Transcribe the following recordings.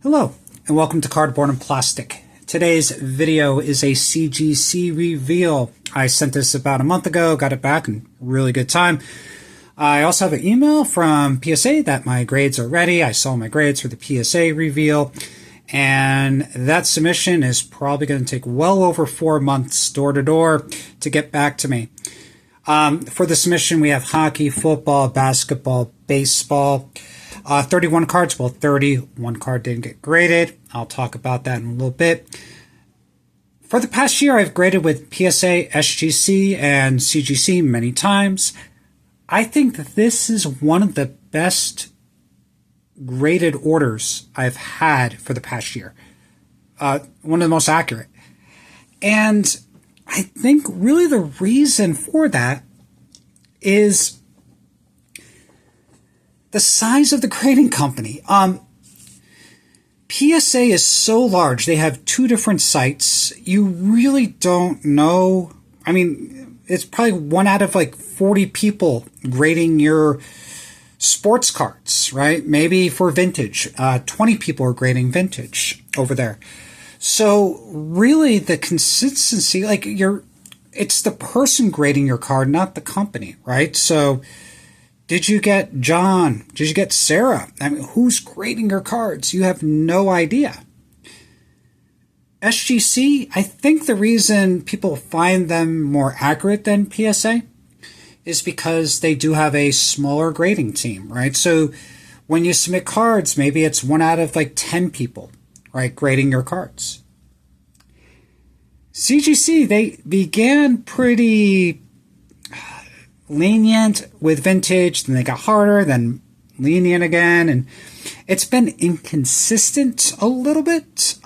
Hello, and welcome to Cardboard and Plastic. Today's video is a CGC reveal. I sent this about a month ago, got it back in really good time. I also have an email from PSA that my grades are ready. I saw my grades for the PSA reveal, and that submission is probably going to take well over 4 months door to door to get back to me. For the submission, we have hockey, football, basketball, baseball. 31 cards, well, 31 card didn't get graded. I'll talk about that in a little bit. For the past year, I've graded with PSA, SGC, and CGC many times. I think that this is one of the best graded orders I've had for the past year. One of the most accurate. And I think really the reason for that is the size of the grading company. PSA is so large. They have 2 different sites. You really don't know. I mean, it's probably 1 out of like 40 people grading your sports cards, right? Maybe for vintage. 20 people are grading vintage over there. So really the consistency, like it's the person grading your card, not the company, right? So did you get John? Did you get Sarah? I mean, who's grading your cards? You have no idea. SGC, I think the reason people find them more accurate than PSA is because they do have a smaller grading team, right? So when you submit cards, maybe it's 1 out of like 10 people, right, grading your cards. CGC, they began pretty lenient with vintage, then they got harder, then lenient again, and it's been inconsistent a little bit.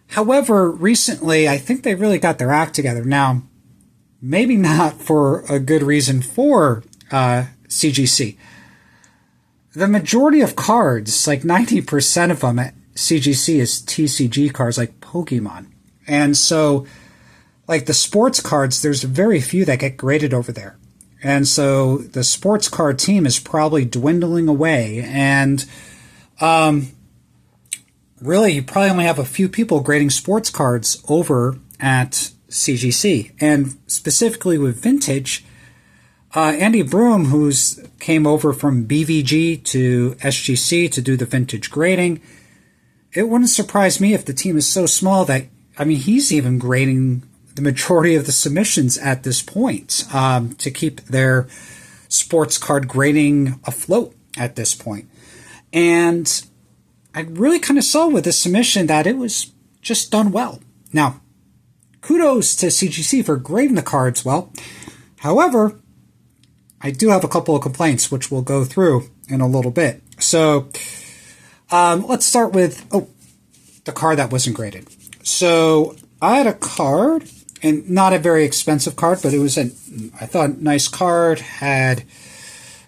However, recently, I think they really got their act together. Now, maybe not for a good reason for CGC. The majority of cards, like 90% of them at CGC is TCG cards like Pokemon. And so like the sports cards, there's very few that get graded over there. And so the sports card team is probably dwindling away. And really, you probably only have a few people grading sports cards over at CGC. And specifically with vintage, Andy Broom, who's came over from BVG to SGC to do the vintage grading, it wouldn't surprise me if the team is so small that, I mean, he's even grading the majority of the submissions at this point to keep their sports card grading afloat at this point. And I really kind of saw with this submission that it was just done well. Now, kudos to CGC for grading the cards well. However, I do have a couple of complaints, which we'll go through in a little bit. So let's start with the card that wasn't graded. So I had a card, and not a very expensive card, but it was I thought, nice card, had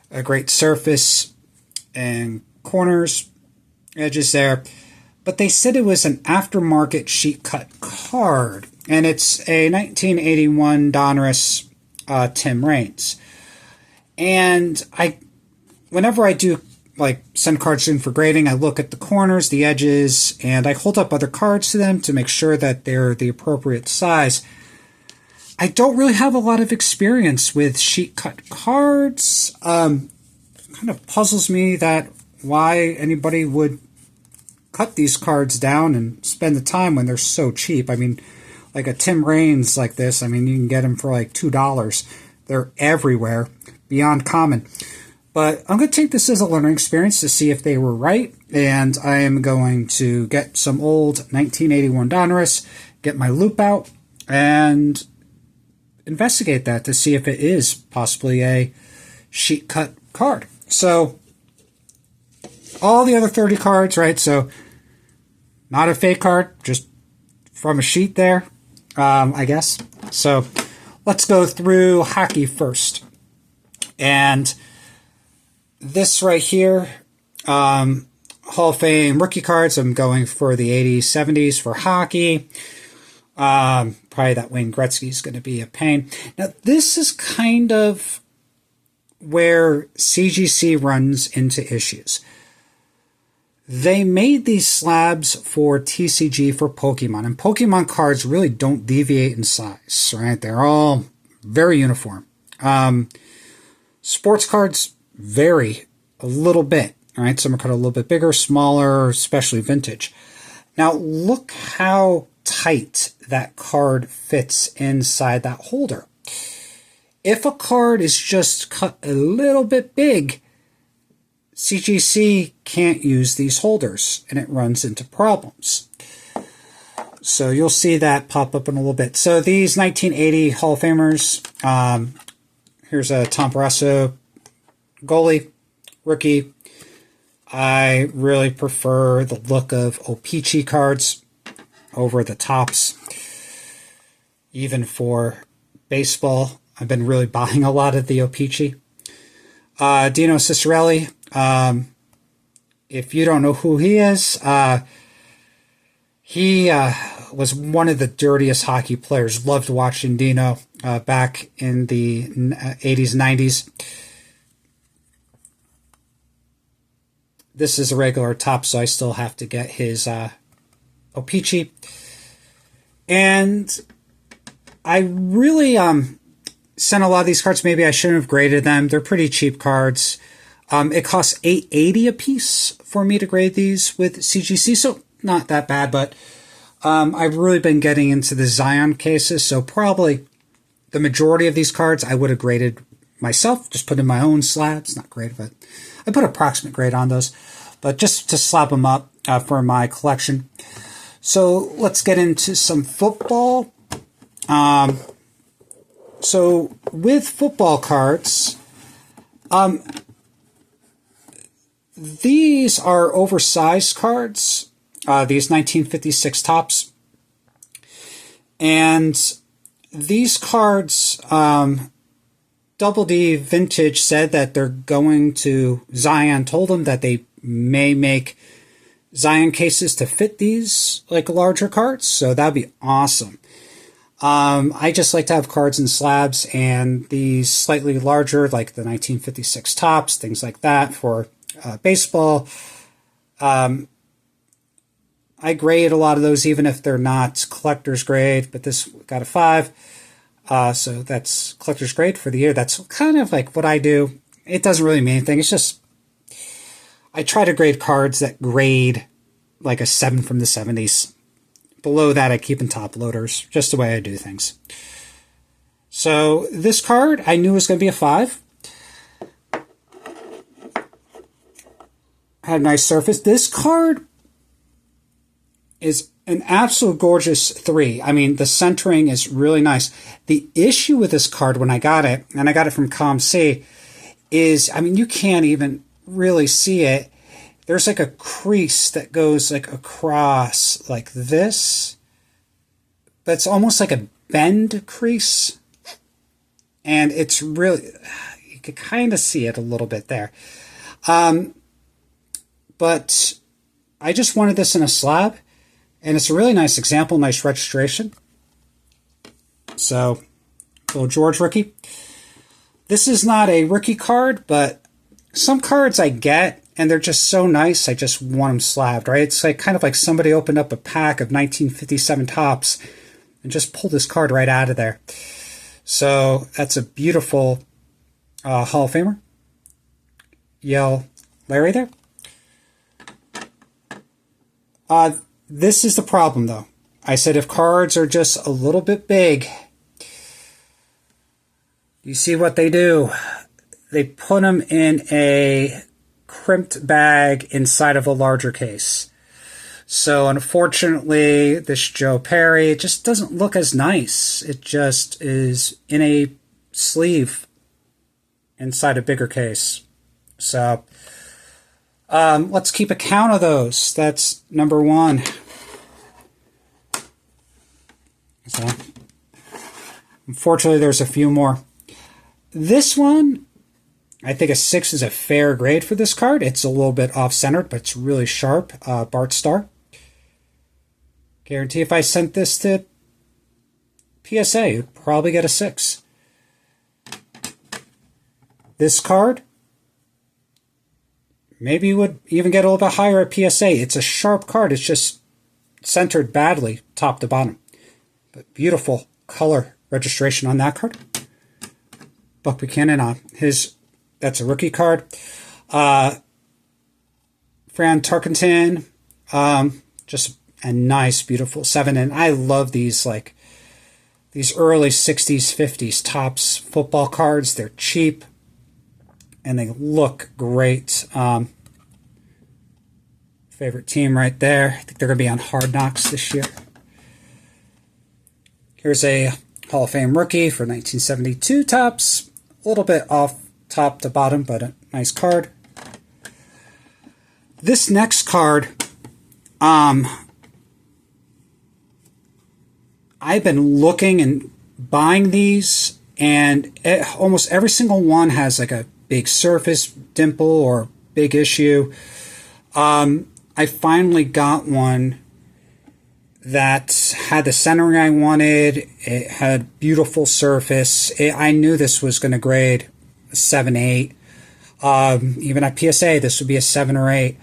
a great surface and corners, edges there. But they said it was an aftermarket sheet cut card, and it's a 1981 Donruss Tim Raines. And whenever I do like send cards in for grading, I look at the corners, the edges, and I hold up other cards to them to make sure that they're the appropriate size. I don't really have a lot of experience with sheet cut cards. Kind of puzzles me that why anybody would cut these cards down and spend the time when they're so cheap. I mean, like a Tim Raines like this, I mean, you can get them for like $2. They're everywhere, beyond common. But I'm going to take this as a learning experience to see if they were right. And I am going to get some old 1981 Donruss, get my loop out, and investigate that to see if it is possibly a sheet cut card. So all the other 30 cards, right? So not a fake card, just from a sheet there, I guess. So let's go through hockey first. And this right here, Hall of Fame rookie cards, I'm going for the 80s, 70s for hockey. Probably that Wayne Gretzky is going to be a pain. Now, this is kind of where CGC runs into issues. they made these slabs for TCG for Pokemon, and Pokemon cards really don't deviate in size, right? They're all very uniform. Sports cards vary a little bit, right? Some are cut a little bit bigger, smaller, especially vintage. Now, look how tight that card fits inside that holder. If a card is just cut a little bit big, CGC can't use these holders, and it runs into problems. So you'll see that pop up in a little bit. So these 1980 Hall of Famers, here's a Tom Barrasso goalie, rookie. I really prefer the look of O-Pee-Chee cards over the tops. Even for baseball, I've been really buying a lot of the O-Pee-Chee. Dino Ciccarelli. If you don't know who he is, he was one of the dirtiest hockey players. Loved watching Dino back in the 80s, 90s. This is a regular top, so I still have to get his O-Pee-Chee. And I really sent a lot of these cards. Maybe I shouldn't have graded them. They're pretty cheap cards. It costs $8.80 a piece for me to grade these with CGC, so not that bad, but I've really been getting into the Zion cases, so probably the majority of these cards I would have graded myself, just put in my own slabs, not graded, but I put approximate grade on those, but just to slab them up for my collection. So let's get into some football. So with football cards, these are oversized cards, these 1956 tops. And these cards, Double D Vintage said that they're going to, Zion told them that they may make Zion cases to fit these like larger cards. So that'd be awesome. I just like to have cards in slabs, and these slightly larger, like the 1956 tops, things like that for baseball. I grade a lot of those, even if they're not collector's grade, but this got a 5. So that's collector's grade for the year. That's kind of like what I do. It doesn't really mean anything. It's just, I try to grade cards that grade like a 7 from the 70s. Below that, I keep in top loaders, just the way I do things. So this card, I knew was going to be a 5. Had a nice surface. This card is an absolute gorgeous 3. I mean, the centering is really nice. The issue with this card when I got it, and I got it from ComC, is, I mean, you can't even really see it. There's like a crease that goes like across like this, but it's almost like a bend crease. And it's really, you can kind of see it a little bit there. But I just wanted this in a slab, and it's a really nice example, nice registration. So, little George rookie. This is not a rookie card, but some cards I get, and they're just so nice, I just want them slabbed, right? It's like kind of like somebody opened up a pack of 1957 tops and just pulled this card right out of there. So that's a beautiful Hall of Famer. Yell Larry there. This is the problem, though. I said if cards are just a little bit big, you see what they do. They put them in a crimped bag inside of a larger case. So unfortunately, this Joe Perry, it just doesn't look as nice. It just is in a sleeve inside a bigger case. So let's keep a count of those. That's number 1. So unfortunately, there's a few more. This one, I think a 6 is a fair grade for this card. It's a little bit off-centered, but it's really sharp. Bart Starr. Guarantee if I sent this to PSA, you'd probably get a 6. This card, maybe you would even get a little bit higher at PSA. It's a sharp card. It's just centered badly, top to bottom. But beautiful color registration on that card. Buck Buchanan, that's a rookie card. Fran Tarkenton, just a nice, beautiful 7. And I love these, like, these early 60s, 50s Topps football cards. They're cheap, and they look great. Favorite team right there. I think they're going to be on Hard Knocks this year. Here's a Hall of Fame rookie for 1972 Topps. A little bit off top to bottom, but a nice card. This next card, I've been looking and buying these, and almost every single one has like a big surface dimple or big issue. I finally got one that had the centering I wanted. It had beautiful surface. I knew this was going to grade a 7, 8. Even at PSA, this would be a 7 or 8.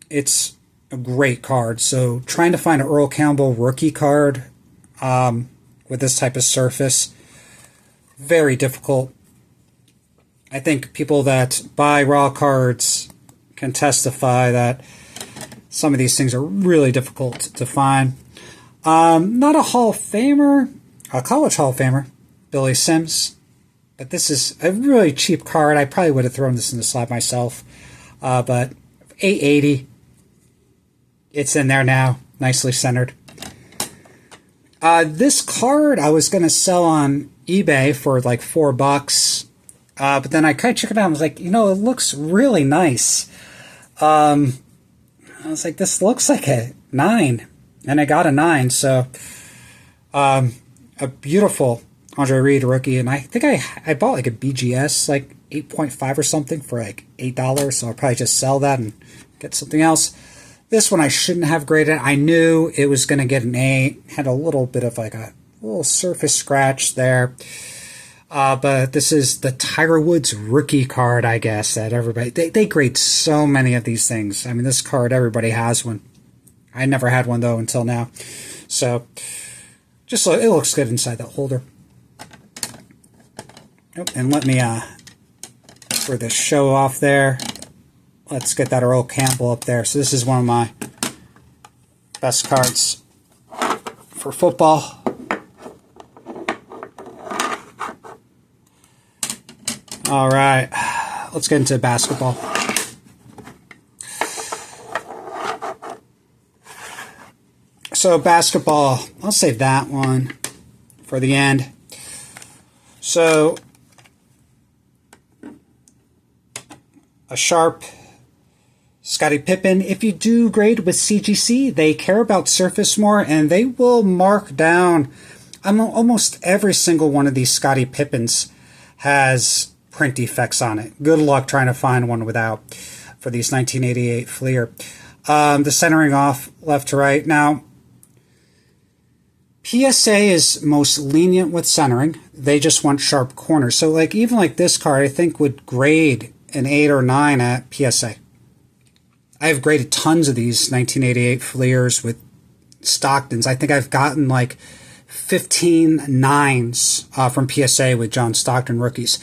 It's a great card. So trying to find an Earl Campbell rookie card with this type of surface, very difficult. I think people that buy raw cards can testify that some of these things are really difficult to find. Not a Hall of Famer, a college Hall of Famer, Billy Sims, but this is a really cheap card. I probably would have thrown this in the slab myself, but $8.80. It's in there now, nicely centered. This card I was going to sell on eBay for like $4, but then I kind of checked it out and was like, you know, it looks really nice. I was like, this looks like a 9, and I got a 9. So, a beautiful Andre Reed rookie, and I think I bought like a BGS, like 8.5 or something for like $8. So I'll probably just sell that and get something else. This one I shouldn't have graded. I knew it was going to get an 8. Had a little bit of like a little surface scratch there. But this is the Tiger Woods rookie card, I guess, that everybody... They grade so many of these things. I mean, this card, everybody has one. I never had one, though, until now. So, just it looks good inside that holder. Oh, and let me, for the show off there, let's get that Earl Campbell up there. So this is one of my best cards for football. All right, let's get into basketball. So basketball, I'll save that one for the end. So a sharp Scottie Pippen. If you do grade with CGC, they care about surface more, and they will mark down. Almost every single one of these Scottie Pippens has print defects on it. Good luck trying to find one without for these 1988 Fleer. The centering off left to right. Now, PSA is most lenient with centering. They just want sharp corners. So like even like this card, I think would grade an 8 or 9 at PSA. I have graded tons of these 1988 Fleers with Stocktons. I think I've gotten like 15 9s from PSA with John Stockton rookies.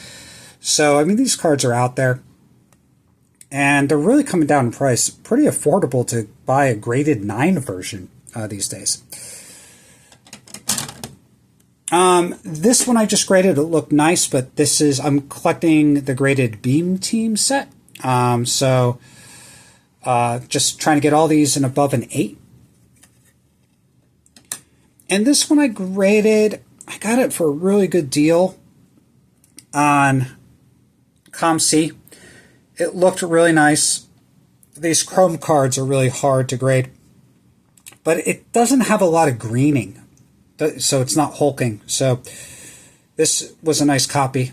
So, I mean, these cards are out there, and they're really coming down in price. Pretty affordable to buy a graded 9 version these days. This one I just graded. It looked nice, but this is, I'm collecting the graded Beam Team set. So, just trying to get all these in above an 8. And this one I graded, I got it for a really good deal on ComC. It looked really nice. These chrome cards are really hard to grade, but it doesn't have a lot of greening, so it's not hulking. So this was a nice copy.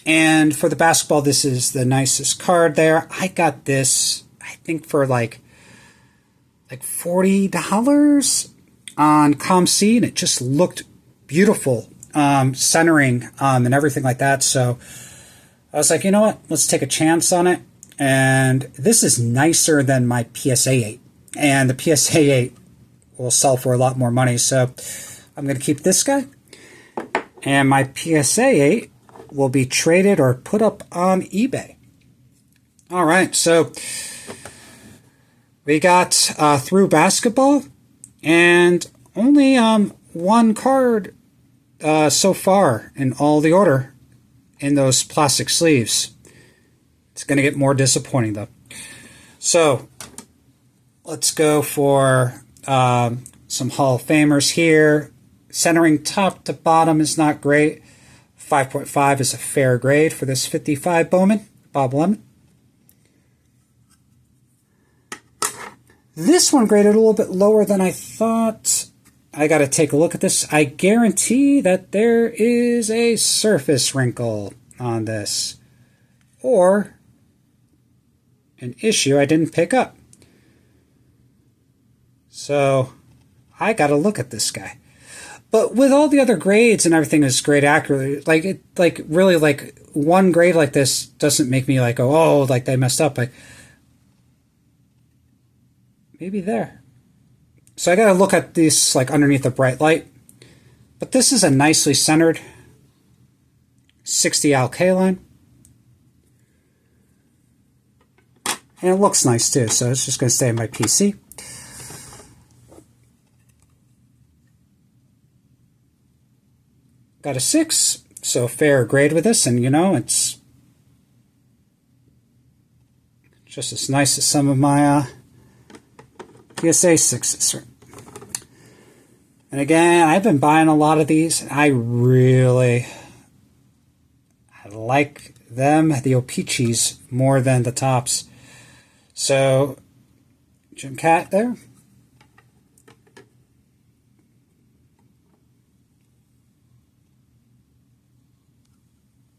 And for the basketball, this is the nicest card there. I got this, I think, for like $40 on ComC, and it just looked beautiful. Centering and everything like that. So I was like, you know what? Let's take a chance on it. And this is nicer than my PSA 8. And the PSA 8 will sell for a lot more money. So I'm going to keep this guy. And my PSA 8 will be traded or put up on eBay. All right, so we got through basketball, and only one card so far in all the order in those plastic sleeves. It's going to get more disappointing, though. So let's go for some Hall of Famers here. Centering top to bottom is not great. 5.5 is a fair grade for this 55 Bowman, Bob Lemon. This one graded a little bit lower than I thought. I got to take a look at this. I guarantee that there is a surface wrinkle on this, or an issue I didn't pick up. So I got to look at this guy. But with all the other grades and everything is grade accurately, really one grade like this doesn't make me like, oh, like they messed up. Like maybe there. So I got to look at this like underneath the bright light. But this is a nicely centered 60 alkaline. And it looks nice too, so it's just going to stay in my PC. Got a 6, so fair grade with this, and you know, it's just as nice as some of my PSA 6s. And again, I've been buying a lot of these, and I like them, the O-Pee-Chees, more than the Tops. So, Jim Cat there.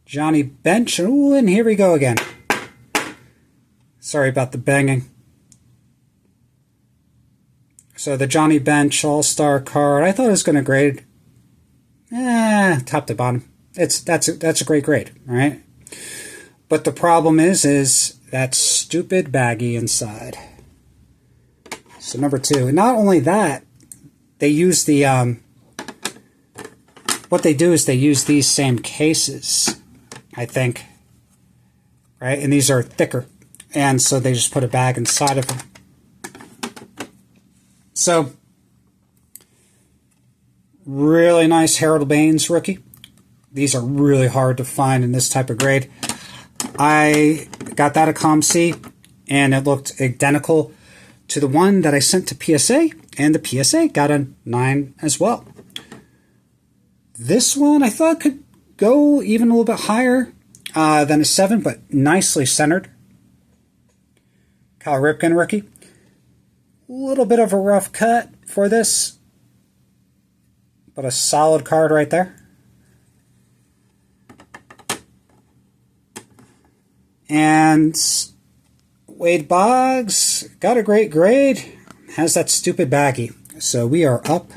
Johnny Bench. Ooh, and here we go again. Sorry about the banging. So the Johnny Bench All-Star card, I thought it was going to grade top to bottom. That's a great grade, all right? But the problem is that stupid baggie inside. So number 2. And not only that, they use the what they do is they use these same cases, I think, right? And these are thicker, and so they just put a bag inside of them. So, really nice Harold Baines rookie. These are really hard to find in this type of grade. I got that at ComC, and it looked identical to the one that I sent to PSA, and the PSA got a 9 as well. This one I thought could go even a little bit higher than a 7, but nicely centered. Cal Ripken rookie. A little bit of a rough cut for this, but a solid card right there. And Wade Boggs got a great grade, has that stupid baggie. So we are up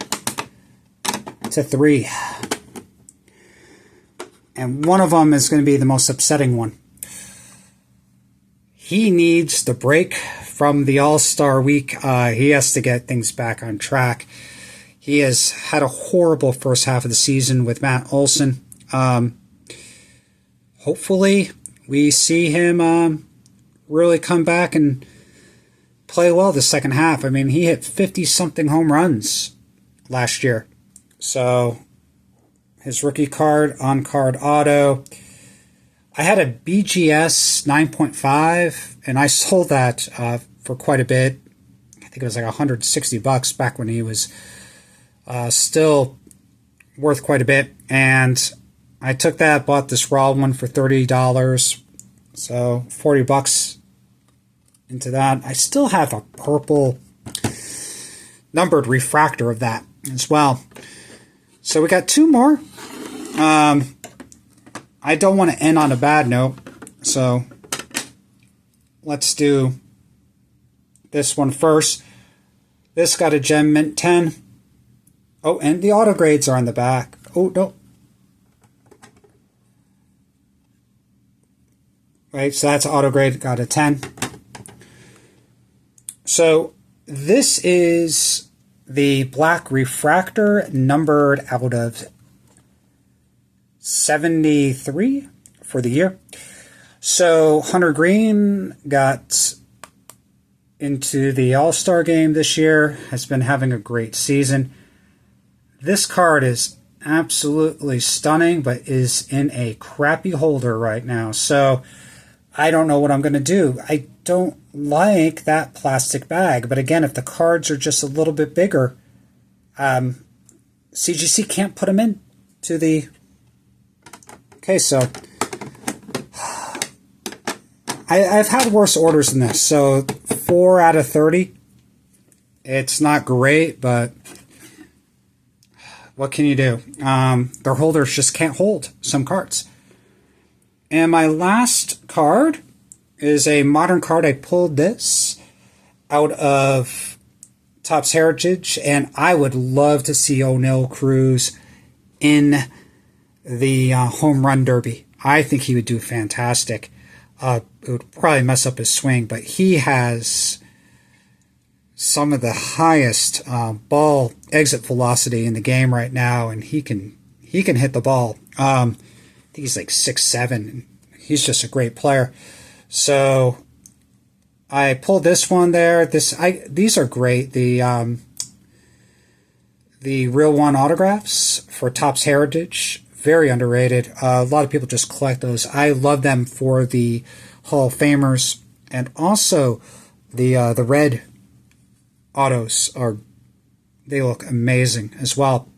to 3. And one of them is going to be the most upsetting one. He needs the break from the All-Star week. He has to get things back on track. He has had a horrible first half of the season with Matt Olson. Hopefully we see him really come back and play well the second half. I mean, he hit 50-something home runs last year. So his rookie card, on-card auto. I had a BGS 9.5, and I sold that for quite a bit. I think it was like $160 back when he was still worth quite a bit. And I took that, bought this raw one for $30. So $40 into that. I still have a purple numbered refractor of that as well. So we got 2 more. I don't want to end on a bad note, so let's do this one first. This got a Gem Mint 10. Oh, and the auto grades are on the back. Oh, no. right? So that's auto grade, got a 10. So this is the black refractor, numbered out of 73 for the year. So Hunter Green got into the All-Star game this year, has been having a great season. This card is absolutely stunning, but is in a crappy holder right now. So I don't know what I'm going to do. I don't like that plastic bag. But again, if the cards are just a little bit bigger, CGC can't put them in to the... Okay, so I've had worse orders than this. So 4 out of 30. It's not great, but what can you do? Their holders just can't hold some cards. And my last card is a modern card. I pulled this out of Topps Heritage, and I would love to see O'Neill Cruz in the home run derby. I think he would do fantastic. It would probably mess up his swing, but he has some of the highest ball exit velocity in the game right now, and he can hit the ball. I think he's like 6'7". He's just a great player. So I pulled this one there. These are great. The Real One autographs for Topps Heritage, very underrated. A lot of people just collect those. I love them for the Hall of Famers, and also the red autos they look amazing as well.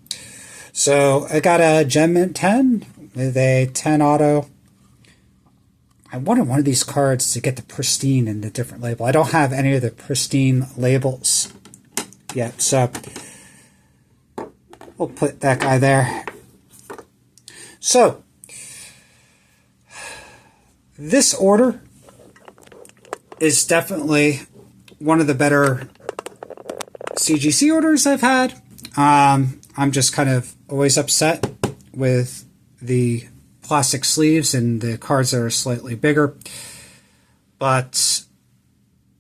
So I got a Gem Mint 10 with a 10 auto. I wanted one of these cards to get the pristine and the different label. I don't have any of the pristine labels yet, so we'll put that guy there. So this order is definitely one of the better CGC orders I've had. I'm just kind of always upset with the plastic sleeves and the cards that are slightly bigger. But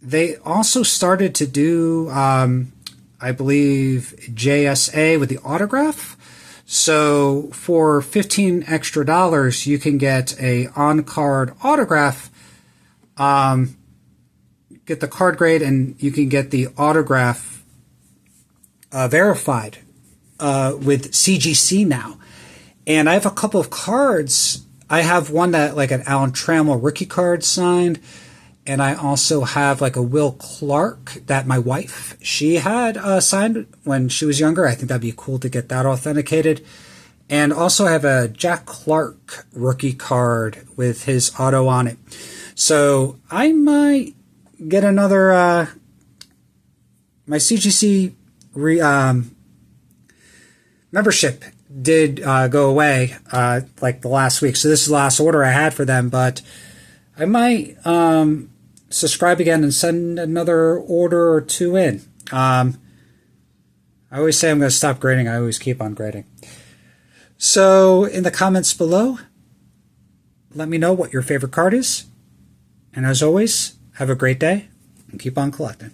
they also started to do, I believe, JSA with the autograph. So for $15 extra, you can get a on-card autograph, get the card grade, and you can get the autograph verified with CGC now. And I have a couple of cards. I have one that like an Alan Trammell rookie card signed, and I also have like a Will Clark that my wife, she had signed when she was younger. I think that'd be cool to get that authenticated. And also I have a Jack Clark rookie card with his auto on it. So I might get another, my CGC membership did go away like the last week. So this is the last order I had for them, but I might subscribe again and send another order or two in. I always say I'm going to stop grading. I always keep on grading. So in the comments below, let me know what your favorite card is. And as always, have a great day and keep on collecting.